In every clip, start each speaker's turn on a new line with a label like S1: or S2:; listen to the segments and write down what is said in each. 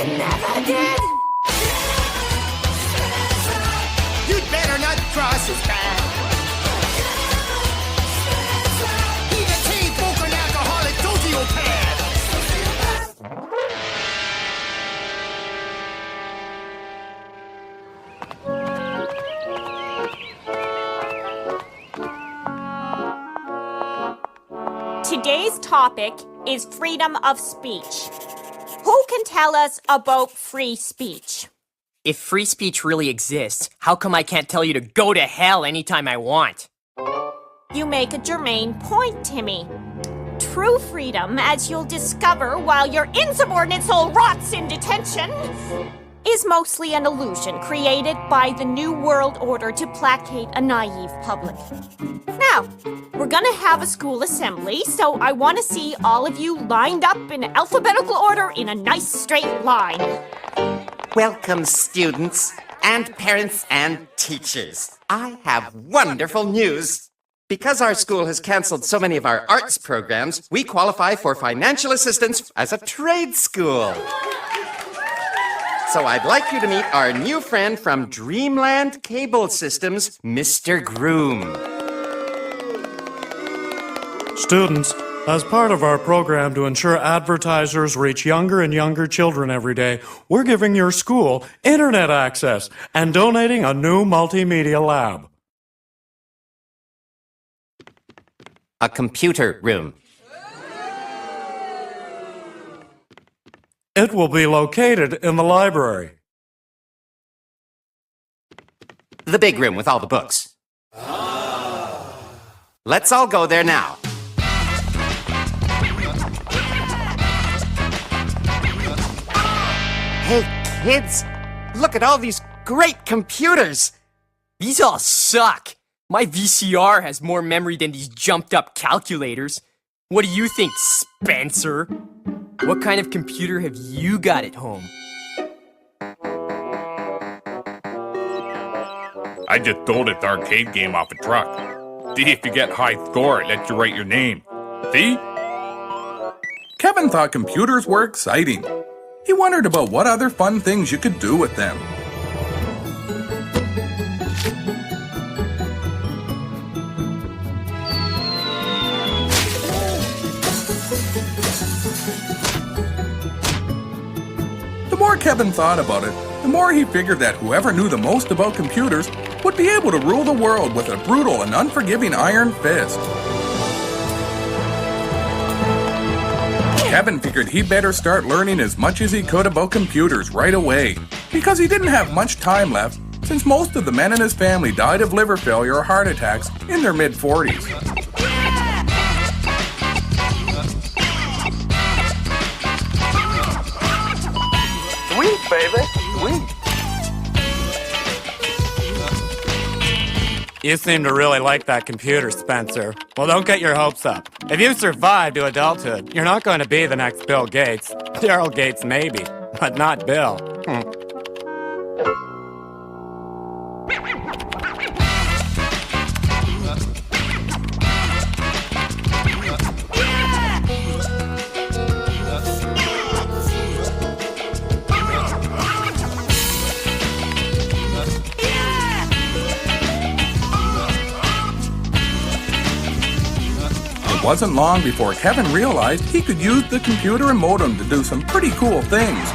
S1: You never did! You'd better not cross his path. He's a chain smoker and alcoholic sociopath.
S2: Today's topic is freedom of speech. Who can tell us about free speech?
S3: If free speech really exists, how come I can't tell you to go to hell anytime I want?
S2: You make a germane point, Timmy. True freedom, as you'll discover while your insubordinate soul rots in detention, is mostly an illusion created by the New World Order to placate a naive public. Now, we're gonna have a school assembly, so I want to see all of you lined up in alphabetical order in a nice straight line.
S4: Welcome, students, and parents and teachers. I have wonderful news. Because our school has canceled so many of our arts programs, we qualify for financial assistance as a trade school. So I'd like you to meet our new friend from Dreamland Cable Systems, Mr. Groom.
S5: Students, as part of our program to ensure advertisers reach younger and younger children every day, we're giving your school internet access and donating a new multimedia lab.
S4: A computer room.
S5: It will be located in the library.
S4: The big room with all the books. Let's all go there now. Hey, kids, look at all these great computers.
S3: These all suck. My VCR has more memory than these jumped-up calculators. What do you think, Spencer? What kind of computer have you got at home?
S6: I just stole this arcade game off a truck. See, if you get high score, it lets you write your name. See?
S7: Kevin thought computers were exciting. He wondered about what other fun things you could do with them. The more Kevin thought about it, the more he figured that whoever knew the most about computers would be able to rule the world with a brutal and unforgiving iron fist. Kevin figured he better start learning as much as he could about computers right away, because he didn't have much time left, since most of the men in his family died of liver failure or heart attacks in their mid-40s.
S1: Sweet, baby, sweet.
S5: You seem to really like that computer, Spencer. Well, don't get your hopes up. If you survive to adulthood, you're not going to be the next Bill Gates. Daryl Gates, maybe, but not Bill.
S7: It wasn't long before Kevin realized he could use the computer and modem to do some pretty cool things,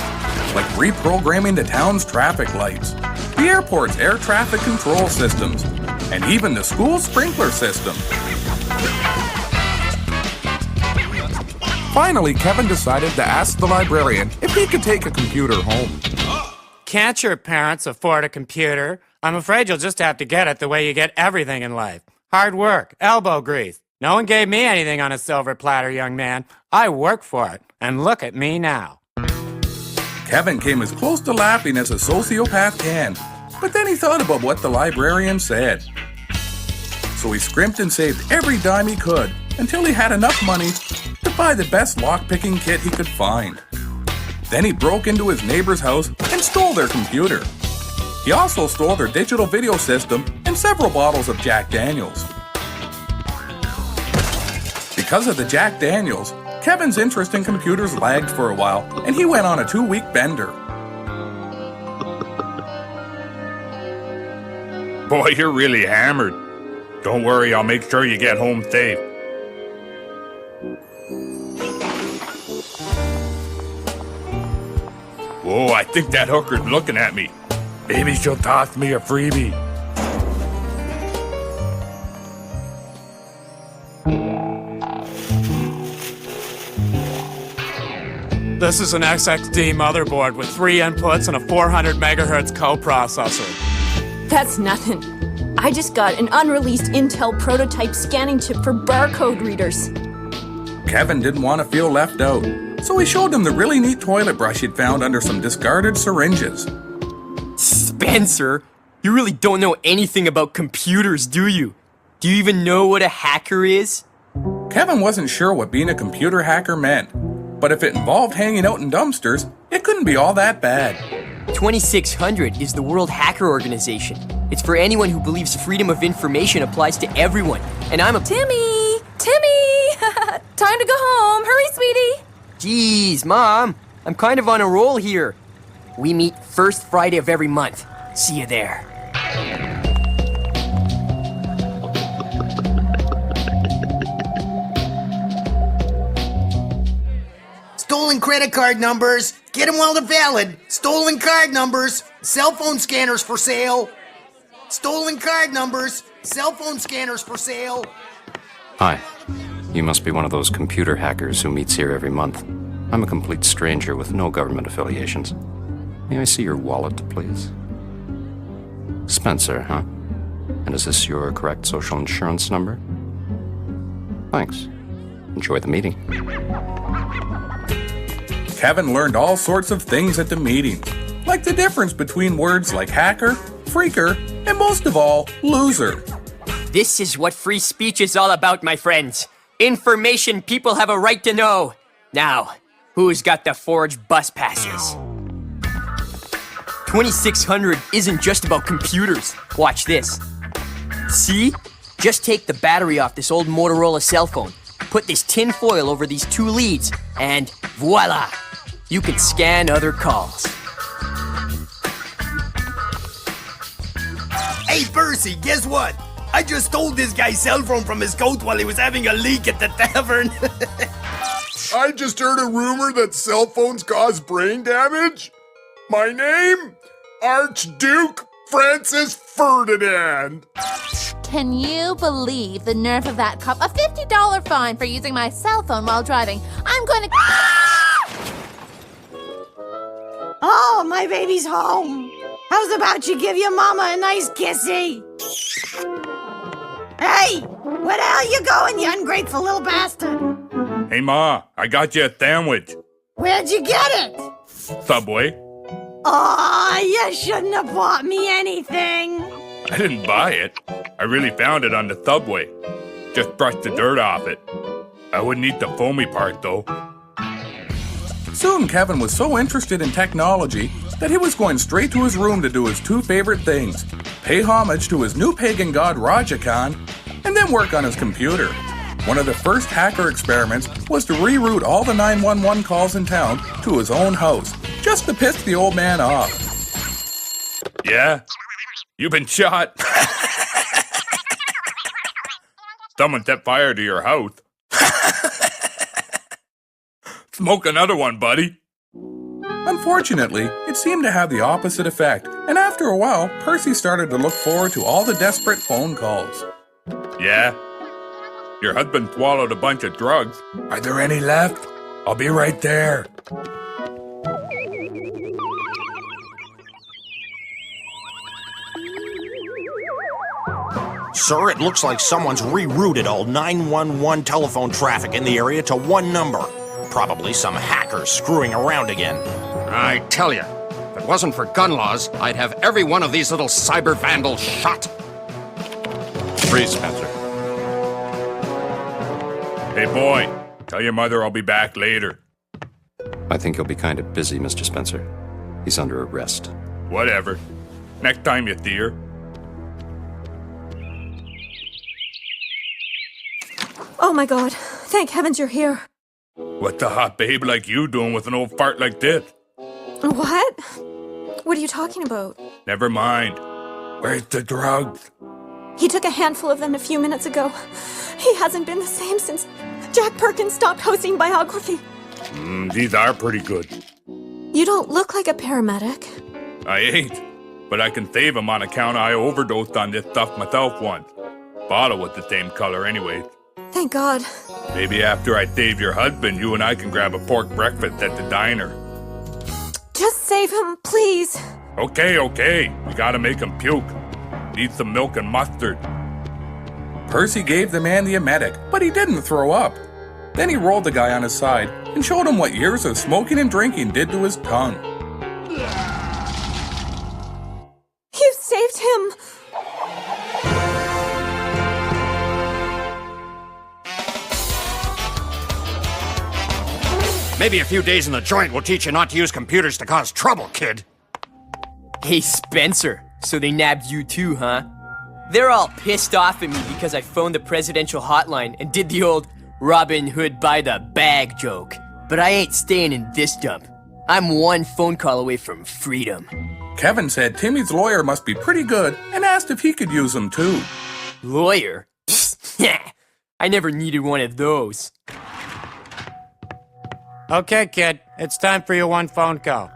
S7: like reprogramming the town's traffic lights, the airport's air traffic control systems, and even the school's sprinkler system. Finally, Kevin decided to ask the librarian if he could take a computer home.
S5: Can't your parents afford a computer? I'm afraid you'll just have to get it the way you get everything in life. Hard work, elbow grease. No one gave me anything on a silver platter, young man. I worked for it, and look at me now.
S7: Kevin came as close to laughing as a sociopath can, but then he thought about what the librarian said. So he scrimped and saved every dime he could until he had enough money to buy the best lock-picking kit he could find. Then he broke into his neighbor's house and stole their computer. He also stole their digital video system and several bottles of Jack Daniels. Because of the Jack Daniels, Kevin's interest in computers lagged for a while, and he went on a 2-week bender.
S6: Boy, you're really hammered. Don't worry, I'll make sure you get home safe. Whoa, I think that hooker's looking at me. Maybe she'll toss me a freebie.
S5: This is an XXD motherboard with 3 inputs and a 400 megahertz coprocessor.
S8: That's nothing. I just got an unreleased Intel prototype scanning chip for barcode readers.
S7: Kevin didn't want to feel left out, so he showed him the really neat toilet brush he'd found under some discarded syringes.
S3: Spencer, you really don't know anything about computers, do you? Do you even know what a hacker is?
S7: Kevin wasn't sure what being a computer hacker meant, but if it involved hanging out in dumpsters, it couldn't be all that bad.
S3: 2600 is the World Hacker Organization. It's for anyone who believes freedom of information applies to everyone. And I'm a...
S8: Timmy! Time to go home. Hurry, sweetie.
S3: Jeez, Mom. I'm kind of on a roll here. We meet first Friday of every month. See you there.
S1: Stolen credit card numbers. Get them while they're valid. Stolen card numbers. Cell phone scanners for sale. Stolen card numbers. Cell phone scanners for sale.
S9: Hi. You must be one of those computer hackers who meets here every month. I'm a complete stranger with no government affiliations. May I see your wallet, please? Spencer, huh? And is this your correct social insurance number? Thanks. Enjoy the meeting.
S7: Kevin learned all sorts of things at the meeting, like the difference between words like hacker, freaker, and most of all, loser.
S3: This is what free speech is all about, my friends. Information people have a right to know. Now, who's got the forged bus passes? 2600 isn't just about computers. Watch this. See? Just take the battery off this old Motorola cell phone, put this tin foil over these 2 leads, and voila! You can scan other calls.
S1: Hey, Percy, guess what? I just stole this guy's cell phone from his coat while he was having a leak at the tavern.
S10: I just heard a rumor that cell phones cause brain damage. My name? Archduke Francis Ferdinand.
S11: Can you believe the nerve of that cop? A $50 fine for using my cell phone while driving. I'm going to...
S2: Oh, my baby's home. How's about you give your mama a nice kissy? Hey, where the hell you going, you ungrateful little bastard?
S6: Hey, Ma, I got you a sandwich.
S2: Where'd you get it?
S6: Subway.
S2: Aw, you shouldn't have bought me anything.
S6: I didn't buy it. I really found it on the subway. Just brushed the dirt off it. I wouldn't eat the foamy part, though.
S7: Soon Kevin was so interested in technology that he was going straight to his room to do his 2 favorite things: pay homage to his new pagan god Rajakan, and then work on his computer. One of the first hacker experiments was to reroute all the 911 calls in town to his own house, just to piss the old man off.
S6: Yeah? You've been shot. Someone set fire to your house. Smoke another one, buddy.
S7: Unfortunately, it seemed to have the opposite effect, and after a while, Percy started to look forward to all the desperate phone calls.
S6: Yeah? Your husband swallowed a bunch of drugs. Are there any left? I'll be right there.
S12: Sir, it looks like someone's rerouted all 911 telephone traffic in the area to one number. Probably some hacker screwing around again.
S4: I tell you, if it wasn't for gun laws, I'd have every one of these little cyber vandals shot.
S9: Freeze, Spencer.
S6: Hey, boy, tell your mother I'll be back later.
S9: I think he'll be kind of busy, Mr. Spencer. He's under arrest.
S6: Whatever. Next time you see her.
S8: Oh my god. Thank heavens you're here.
S6: What's a hot babe like you doing with an old fart like this?
S8: What? What are you talking about?
S6: Never mind. Where's the drugs?
S8: He took a handful of them a few minutes ago. He hasn't been the same since Jack Perkins stopped hosting biography.
S6: These are pretty good.
S8: You don't look like a paramedic.
S6: I ain't, but I can save them on account I overdosed on this stuff myself once. Bottle was the same color anyway.
S8: Thank God.
S6: Maybe after I save your husband, you and I can grab a pork breakfast at the diner.
S8: Just save him, please.
S6: Okay. We gotta make him puke. Need some milk and mustard.
S7: Percy gave the man the emetic, but he didn't throw up. Then he rolled the guy on his side and showed him what years of smoking and drinking did to his tongue.
S8: You saved him.
S12: Maybe a few days in the joint will teach you not to use computers to cause trouble, kid.
S3: Hey, Spencer, so they nabbed you too, huh? They're all pissed off at me because I phoned the presidential hotline and did the old Robin Hood by the bag joke. But I ain't staying in this dump. I'm one phone call away from freedom.
S7: Kevin said Timmy's lawyer must be pretty good and asked if he could use them too.
S3: Lawyer? I never needed one of those.
S5: Okay, kid, it's time for your one phone call.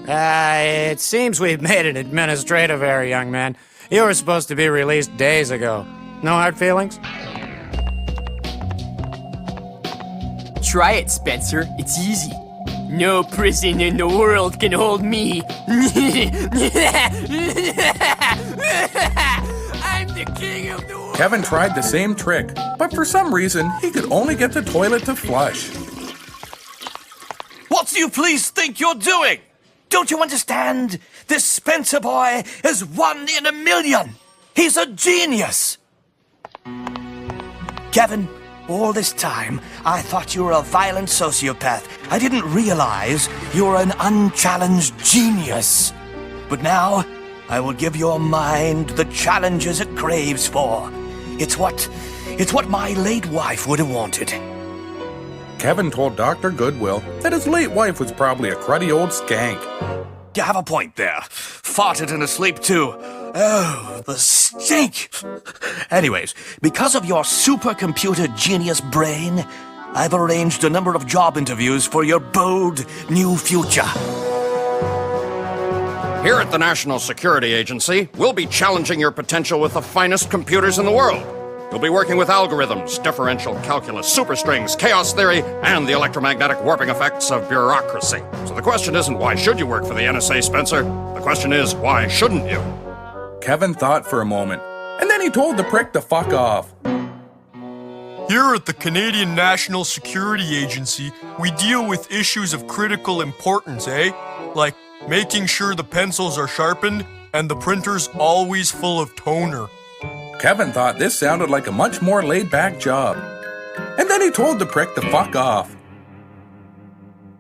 S5: It seems we've made an administrative error, young man. You were supposed to be released days ago. No hard feelings?
S3: Try it, Spencer. It's easy. No prison in the world can hold me. I'm the king of the world.
S7: Kevin tried the same trick, but for some reason, he could only get the toilet to flush.
S13: What do you please think you're doing? Don't you understand? This Spencer boy is 1 in a million. He's a genius. Kevin, all this time, I thought you were a violent sociopath. I didn't realize you were an unchallenged genius. But now, I will give your mind the challenges it craves for. It's what my late wife would have wanted.
S7: Kevin told Dr. Goodwill that his late wife was probably a cruddy old skank.
S13: You have a point there. Farted in her sleep, too. Oh, the stink! Anyways, because of your supercomputer genius brain, I've arranged a number of job interviews for your bold new future.
S12: Here at the National Security Agency, we'll be challenging your potential with the finest computers in the world. You'll be working with algorithms, differential calculus, superstrings, chaos theory, and the electromagnetic warping effects of bureaucracy. So the question isn't why should you work for the NSA, Spencer? The question is why shouldn't you?
S7: Kevin thought for a moment, and then he told the prick to fuck off.
S14: Here at the Canadian National Security Agency, we deal with issues of critical importance, Like making sure the pencils are sharpened and the printer's always full of toner.
S7: Kevin thought this sounded like a much more laid-back job. And then he told the prick to fuck off.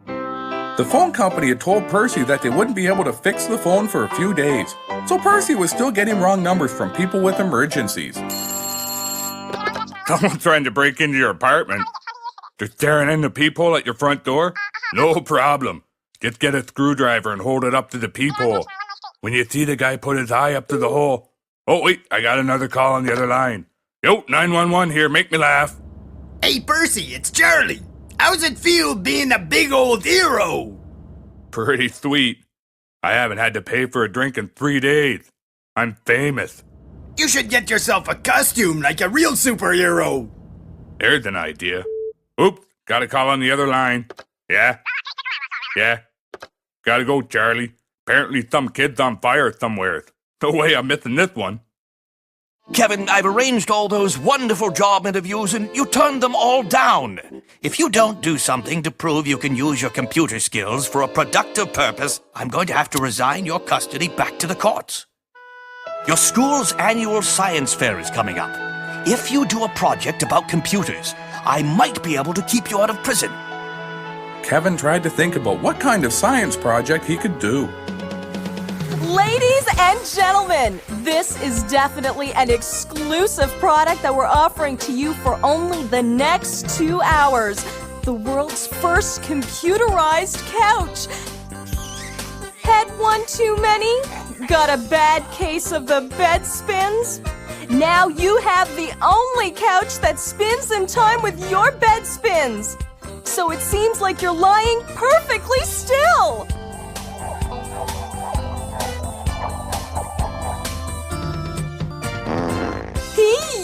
S7: The phone company had told Percy that they wouldn't be able to fix the phone for a few days, so Percy was still getting wrong numbers from people with emergencies.
S6: Someone trying to break into your apartment. Just staring in the peephole at your front door? No problem. Just get a screwdriver and hold it up to the peephole. When you see the guy put his eye up to the hole... Oh, wait, I got another call on the other line. Yo, 911 here, make me laugh.
S1: Hey, Percy, it's Charlie. How's it feel being a big old hero?
S6: Pretty sweet. I haven't had to pay for a drink in 3 days. I'm famous.
S1: You should get yourself a costume like a real superhero.
S6: There's an idea. Oops, got a call on the other line. Yeah? Yeah? Gotta go, Charlie. Apparently some kid's on fire somewhere. No way I'm missing this one.
S13: Kevin, I've arranged all those wonderful job interviews and you turned them all down. If you don't do something to prove you can use your computer skills for a productive purpose, I'm going to have to resign your custody back to the courts. Your school's annual science fair is coming up. If you do a project about computers, I might be able to keep you out of prison.
S7: Kevin tried to think about what kind of science project he could do.
S8: Ladies and gentlemen, this is definitely an exclusive product that we're offering to you for only the next 2 hours. The world's first computerized couch. Had one too many? Got a bad case of the bed spins? Now you have the only couch that spins in time with your bed spins. So it seems like you're lying perfectly still.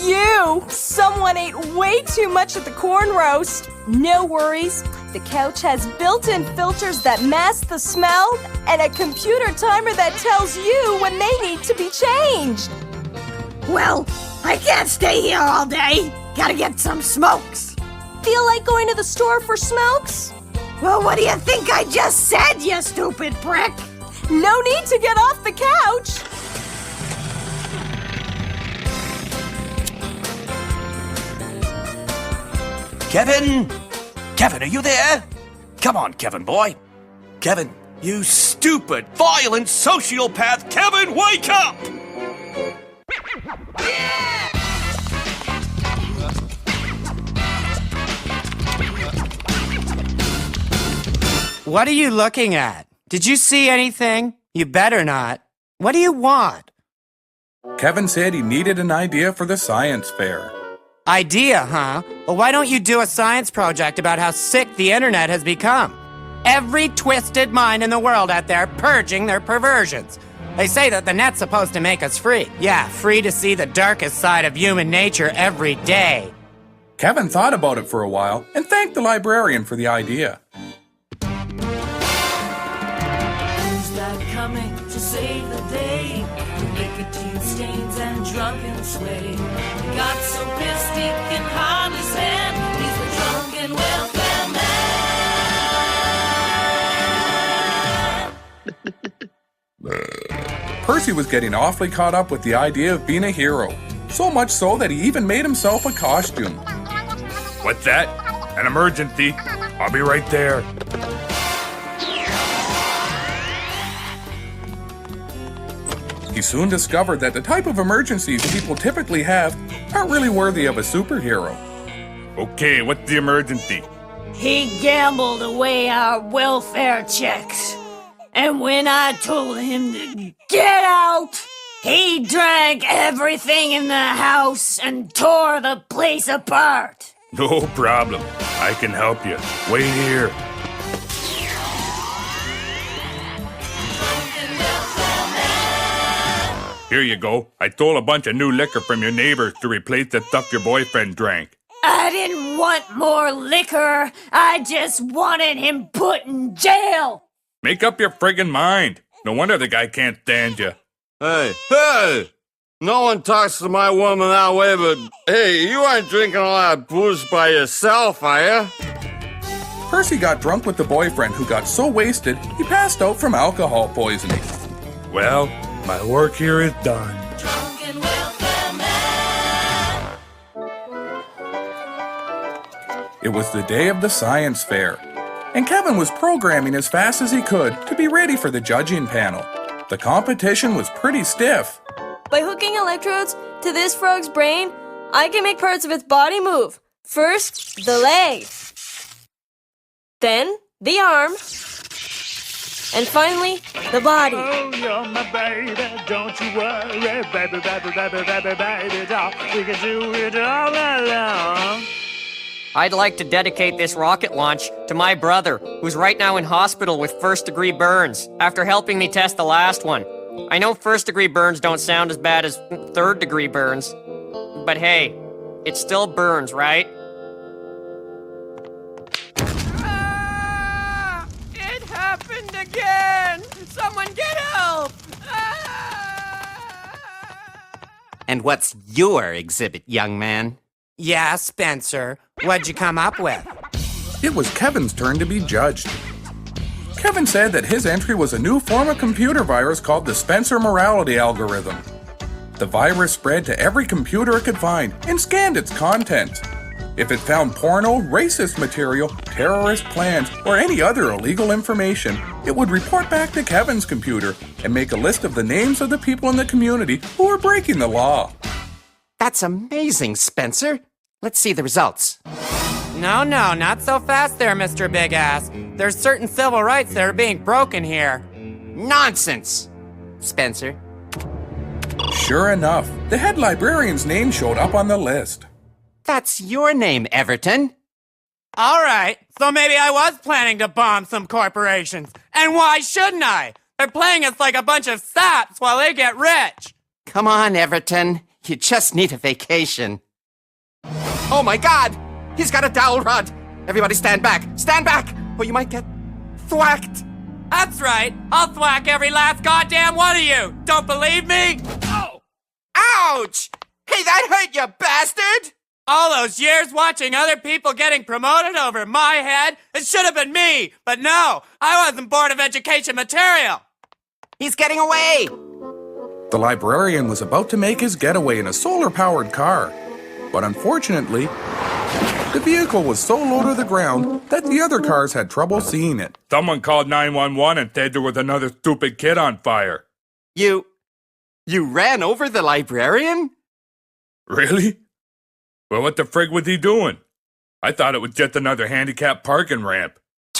S8: You! Someone ate way too much at the corn roast. No worries. The couch has built-in filters that mask the smell and a computer timer that tells you when they need to be changed.
S15: Well, I can't stay here all day. Gotta get some smokes.
S8: Feel like going to the store for smokes?
S15: Well, what do you think I just said, you stupid prick?
S8: No need to get off the couch.
S13: Kevin? Kevin, are you there? Come on, Kevin boy. Kevin, you stupid, violent sociopath. Kevin, wake up!
S5: What are you looking at? Did you see anything? You better not. What do you want?
S7: Kevin said he needed an idea for the science fair.
S5: Idea, huh? Well, why don't you do a science project about how sick the internet has become? Every twisted mind in the world out there purging their perversions. They say that the net's supposed to make us free. Yeah, free to see the darkest side of human nature every day.
S7: Kevin thought about it for a while and thanked the librarian for the idea.
S16: Who's that coming to save the day? Nicotine stains and drunken sway. He got so pissed he can hardly stand. He's the drunken welfare man.
S7: Percy was getting awfully caught up with the idea of being a hero. So much so that he even made himself a costume.
S6: What's that? An emergency. I'll be right there.
S7: He soon discovered that the type of emergencies people typically have aren't really worthy of a superhero.
S6: Okay, what's the emergency?
S15: He gambled away our welfare checks. And when I told him to get out, he drank everything in the house and tore the place apart.
S6: No problem. I can help you. Wait here. Here you go. I stole a bunch of new liquor from your neighbors to replace the stuff your boyfriend drank.
S15: I didn't want more liquor. I just wanted him put in jail.
S6: Make up your friggin' mind. No wonder the guy can't stand you.
S12: Hey! No one talks to my woman that way, but hey, you aren't drinking a lot of booze by yourself, are you?
S7: Percy got drunk with the boyfriend who got so wasted he passed out from alcohol poisoning.
S6: Well, my work here is done.
S7: It was the day of the science fair, and Kevin was programming as fast as he could to be ready for the judging panel. The competition was pretty stiff.
S8: By hooking electrodes to this frog's brain, I can make parts of its body move. First, the leg. Then, the arm. And finally, the body.
S17: Oh, you're my baby, don't you worry, baby, baby, baby, baby, baby, doll. We can do it all alone.
S3: I'd like to dedicate this rocket launch to my brother, who's right now in hospital with first-degree burns, after helping me test the last one. I know first-degree burns don't sound as bad as third-degree burns, but hey, it still burns, right?
S5: It happened again! Someone get help!
S4: And what's your exhibit, young man?
S5: Yeah, Spencer. What'd you come up with?
S7: It was Kevin's turn to be judged. Kevin said that his entry was a new form of computer virus called the Spencer morality algorithm. The virus spread to every computer it could find and scanned its contents. If it found porno, racist material, terrorist plans, or any other illegal information, it would report back to Kevin's computer and make a list of the names of the people in the community who are breaking the law.
S4: That's amazing, Spencer. Let's see the results.
S5: No, not so fast there, Mr. Big Ass. There's certain civil rights that are being broken here.
S4: Nonsense, Spencer.
S7: Sure enough, the head librarian's name showed up on the list.
S4: That's your name, Everton.
S5: All right, so maybe I was planning to bomb some corporations. And why shouldn't I? They're playing us like a bunch of saps while they get rich.
S4: Come on, Everton. You just need a vacation. Oh my God! He's got a dowel rod! Everybody stand back! Stand back! Or you might get thwacked!
S5: That's right! I'll thwack every last goddamn one of you! Don't believe me? Oh!
S4: Ouch! Hey, that hurt, you bastard!
S5: All those years watching other people getting promoted over my head, it should have been me! But no! I wasn't Board of Education material!
S4: He's getting away!
S7: The librarian was about to make his getaway in a solar-powered car. But unfortunately, the vehicle was so low to the ground that the other cars had trouble seeing it.
S6: Someone called 911 and said there was another stupid kid on fire.
S4: You ran over the librarian?
S6: Really? Well, what the frig was he doing? I thought it was just another handicapped parking ramp.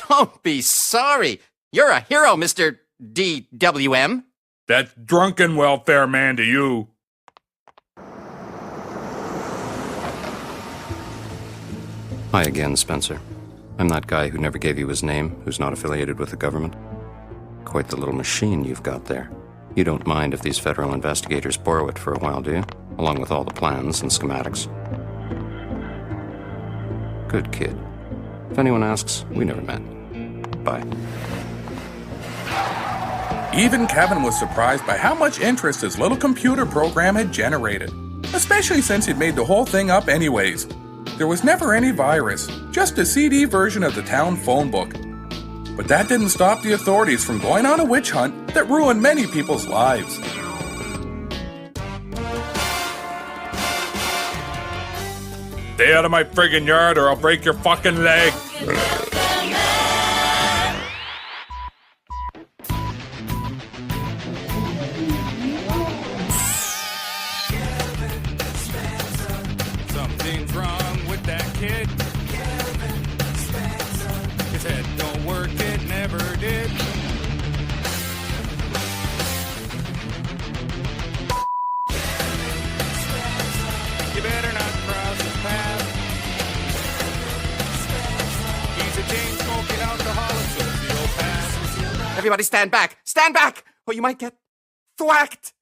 S4: Don't be sorry. You're a hero, Mr. DWM.
S6: That's Drunken Welfare Man to you.
S9: Hi again, Spencer. I'm that guy who never gave you his name, who's not affiliated with the government. Quite the little machine you've got there. You don't mind if these federal investigators borrow it for a while, do you? Along with all the plans and schematics. Good kid. If anyone asks, we never met. Bye.
S7: Even Kevin was surprised by how much interest his little computer program had generated, especially since he'd made the whole thing up anyways. There was never any virus, just a CD version of the town phone book. But that didn't stop the authorities from going on a witch hunt that ruined many people's lives.
S6: Stay out of my friggin' yard or I'll break your fucking leg.
S7: Something's wrong with that kid. His head don't work, it never did. You better not cross his path. He's a chain-smoking alcoholic sociopath.
S4: Everybody stand back! Stand back! Or you might get thwacked!